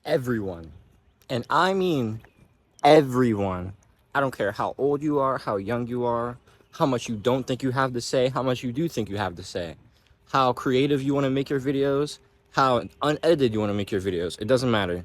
everyone, and I mean everyone. I don't care how old you are, how young you are, how much you don't think you have to say, how much you do think you have to say, how creative you want to make your videos, how unedited you want to make your videos. It doesn't matter.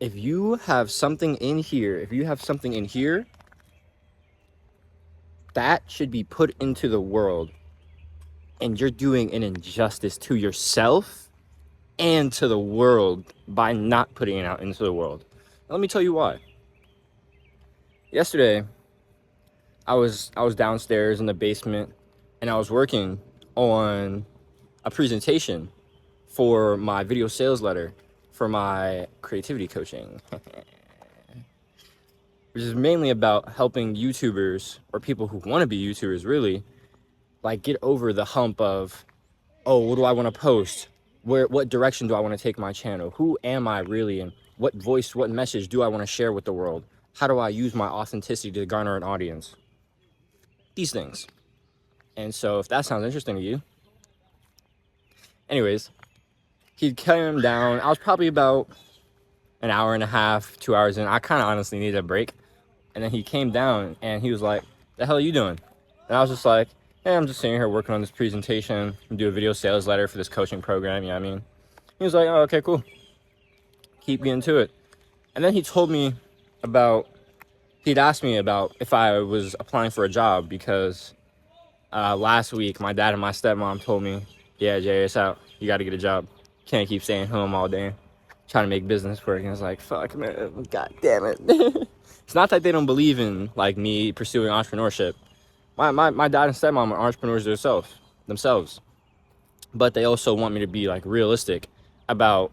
If you have something in here, that should be put into the world, and you're doing an injustice to yourself and to the world by not putting it out into the world. Let me tell you why. Yesterday, I was downstairs in the basement, and I was working on a presentation for my video sales letter for my creativity coaching, which is mainly about helping YouTubers, or people who want to be YouTubers really, like get over the hump of, oh, what do I want to post? What direction do I want to take my channel? Who am I really? And what voice, what message do I want to share with the world? How do I use my authenticity to garner an audience? These things. And so if that sounds interesting to you, anyways, he came down. I was probably about an hour and a half, 2 hours in. I kind of honestly needed a break. And then he came down and he was like, the hell are you doing? And I was just like, hey, I'm just sitting here working on this presentation. I'm do a video sales letter for this coaching program, you know what I mean? He was like, oh, okay, cool. Keep getting to it. And then he told me about, he'd asked me about if I was applying for a job, because last week my dad and my stepmom told me, yeah, Jay, it's out. You got to get a job. Can't keep staying home all day trying to make business work. And I was like, fuck, man, god damn it. It's not that they don't believe in like me pursuing entrepreneurship. My dad and stepmom are entrepreneurs themselves, but they also want me to be like realistic about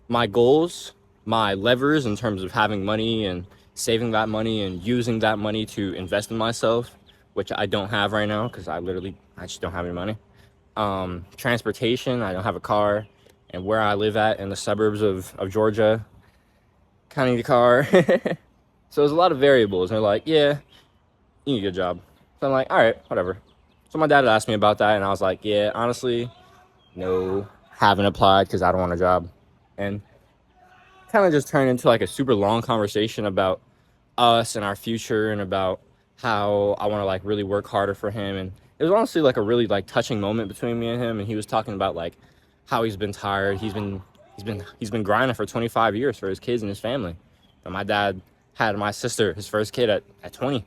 my goals, my levers in terms of having money and saving that money and using that money to invest in myself, which I don't have right now because I just don't have any money. Transportation, I don't have a car, and where I live at in the suburbs of Georgia, kind of need a car. So there's a lot of variables, and they're like, yeah, you need to get a job. So I'm like, all right, whatever. So my dad asked me about that, and I was like, yeah, honestly, no, haven't applied because I don't want a job. And kind of just turned into like a super long conversation about us and our future, and about how I want to like really work harder for him. And it was honestly like a really like touching moment between me and him. And he was talking about like how he's been tired. He's been grinding for 25 years for his kids and his family. And my dad had my sister, his first kid, at 20, and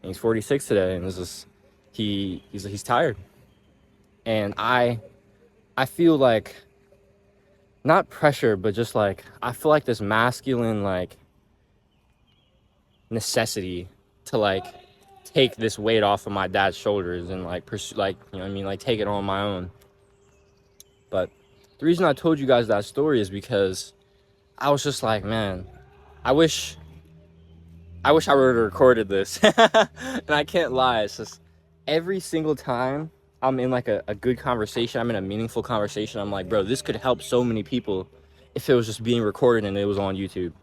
he's 46 today. And it's just he's tired. And I feel like, not pressure, but just like I feel like this masculine like necessity to like take this weight off of my dad's shoulders and like pursue, like, you know what I mean, like take it on my own. But the reason I told you guys that story is because I was just like, man, I wish I would have recorded this. And I can't lie, it's just every single time I'm in like a good conversation, I'm in a meaningful conversation, I'm like, bro, this could help so many people if it was just being recorded and it was on YouTube.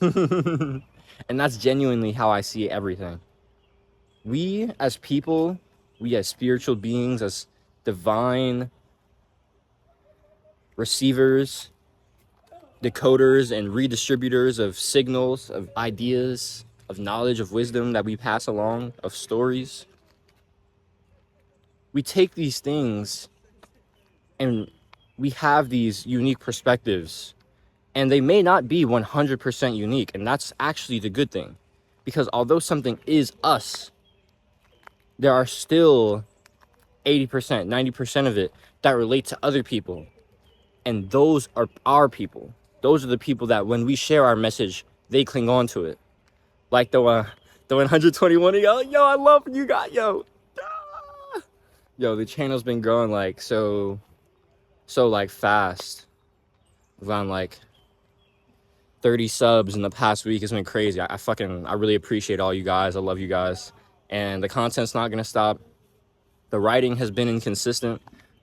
And that's genuinely how I see everything. We as people, we as spiritual beings, as divine receivers, decoders, and redistributors of signals, of ideas, of knowledge, of wisdom that we pass along, of stories, we take these things and we have these unique perspectives, and they may not be 100% unique. And that's actually the good thing, because although something is us, there are still 80%, 90% of it that relate to other people. And those are our people. Those are the people that when we share our message, they cling on to it. Like the 121, yo, I love you guys, yo. Ah! Yo, the channel's been growing like so like fast. We've gone like 30 subs in the past week. It's been crazy. I really appreciate all you guys. I love you guys. And the content's not gonna stop. The writing has been inconsistent,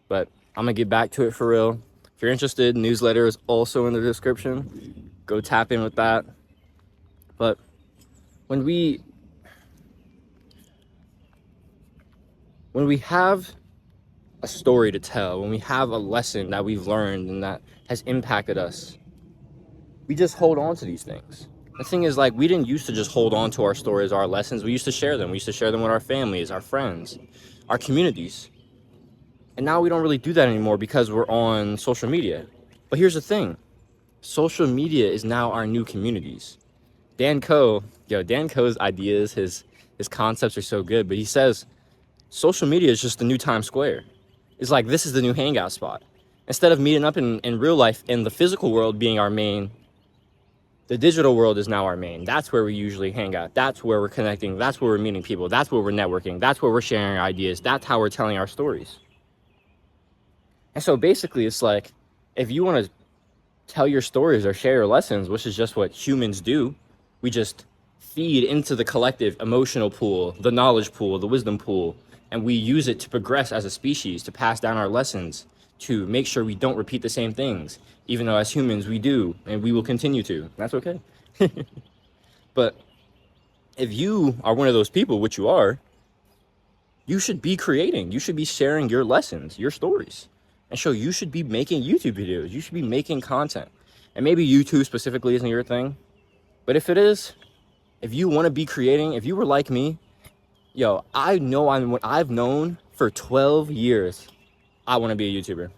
but I'm gonna get back to it for real. If you're interested, newsletter is also in the description. Go tap in with that. But when we have a story to tell, when we have a lesson that we've learned and that has impacted us, we just hold on to these things. The thing is, like, we didn't used to just hold on to our stories, our lessons. We used to share them. We used to share them with our families, our friends, our communities. And now we don't really do that anymore because we're on social media. But here's the thing. Social media is now our new communities. Dan Coe's ideas, his concepts are so good, but he says social media is just the new Times Square. It's like, this is the new hangout spot. Instead of meeting up in real life and the physical world being our main, the digital world is now our main. That's where we usually hang out. That's where we're connecting. That's where we're meeting people. That's where we're networking. That's where we're sharing our ideas. That's how we're telling our stories. And so basically, it's like, if you want to tell your stories or share your lessons, which is just what humans do, we just feed into the collective emotional pool, the knowledge pool, the wisdom pool, and we use it to progress as a species, to pass down our lessons, to make sure we don't repeat the same things, even though as humans we do, and we will continue to. That's okay. But if you are one of those people, which you are, you should be creating, you should be sharing your lessons, your stories. And so you should be making YouTube videos. You should be making content. And maybe YouTube specifically isn't your thing. But if it is, if you want to be creating, if you were like me, yo, I've known for 12 years, I want to be a YouTuber.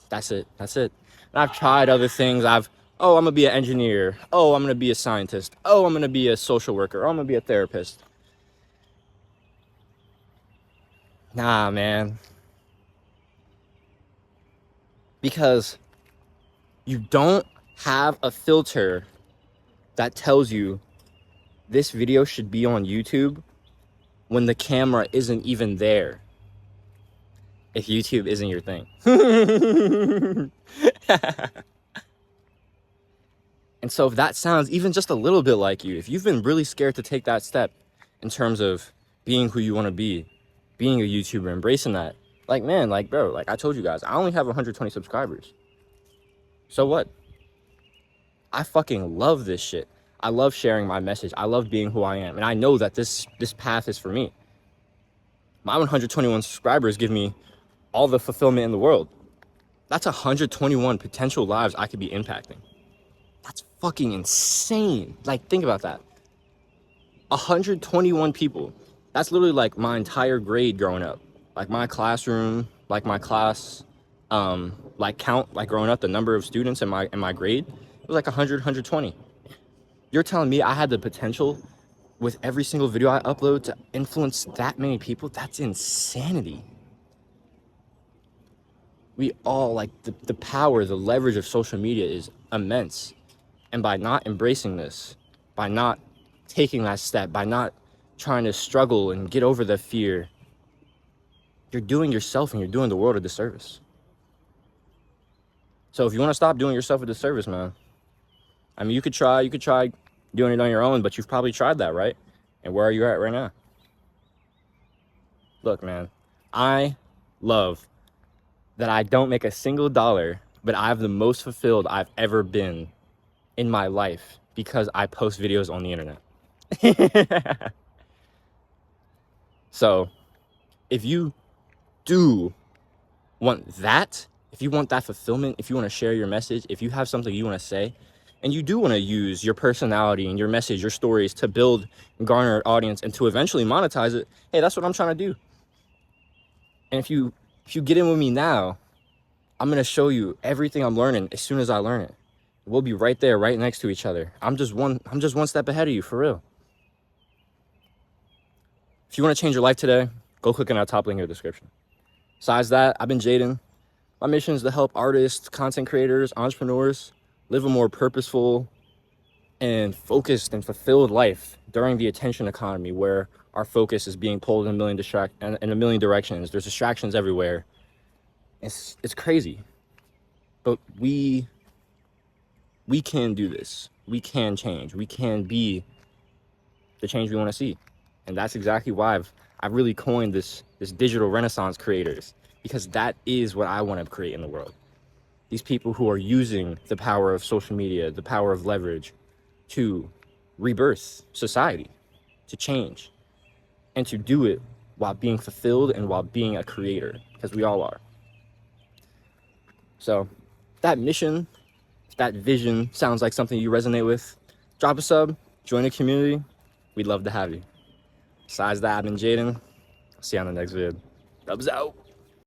That's it. And I've tried other things. I'm going to be an engineer. I'm going to be a scientist. I'm going to be a social worker. I'm going to be a therapist. Nah, man. Because you don't have a filter that tells you this video should be on YouTube when the camera isn't even there. If YouTube isn't your thing. And so if that sounds even just a little bit like you, if you've been really scared to take that step in terms of being who you want to be, being a YouTuber, embracing that, like, man, like, bro, like I told you guys, I only have 120 subscribers. So what? I fucking love this shit. I love sharing my message. I love being who I am. And I know that this path is for me. My 121 subscribers give me all the fulfillment in the world. That's 121 potential lives I could be impacting. That's fucking insane. Like, think about that. 121 people. That's literally like my entire grade growing up. Like my classroom, like my class, like count, like growing up, the number of students in my grade, it was like 100, 120. You're telling me I had the potential with every single video I upload to influence that many people? That's insanity. We all, like, the power, the leverage of social media is immense. And by not embracing this, by not taking that step, by not trying to struggle and get over the fear, you're doing yourself and you're doing the world a disservice. So if you want to stop doing yourself a disservice, man, I mean, you could try doing it on your own, but you've probably tried that, right? And where are you at right now? Look, man, I love that I don't make a single dollar, but I'm the most fulfilled I've ever been in my life because I post videos on the internet. So if you do want that, if you want that fulfillment, if you want to share your message, if you have something you want to say, and you do want to use your personality and your message, your stories to build and garner an audience and to eventually monetize it, hey, that's what I'm trying to do. And if you get in with me now, I'm going to show you everything I'm learning as soon as I learn it. We'll be right there, right next to each other. I'm just one step ahead of you, for real. If you want to change your life today, go click on that top link in the description. Besides that, I've been Jaden. My mission is to help artists, content creators, entrepreneurs live a more purposeful and focused and fulfilled life during the attention economy, where our focus is being pulled in a million directions. There's distractions everywhere. It's crazy. But we can do this. We can change. We can be the change we want to see. And that's exactly why I've really coined this digital renaissance creators, because that is what I want to create in the world. These people who are using the power of social media, the power of leverage to rebirth society, to change, and to do it while being fulfilled and while being a creator, because we all are. So that mission, if that vision sounds like something you resonate with, drop a sub, join the community. We'd love to have you. Besides that, I've been Jaden. See you on the next vid. Dubs out.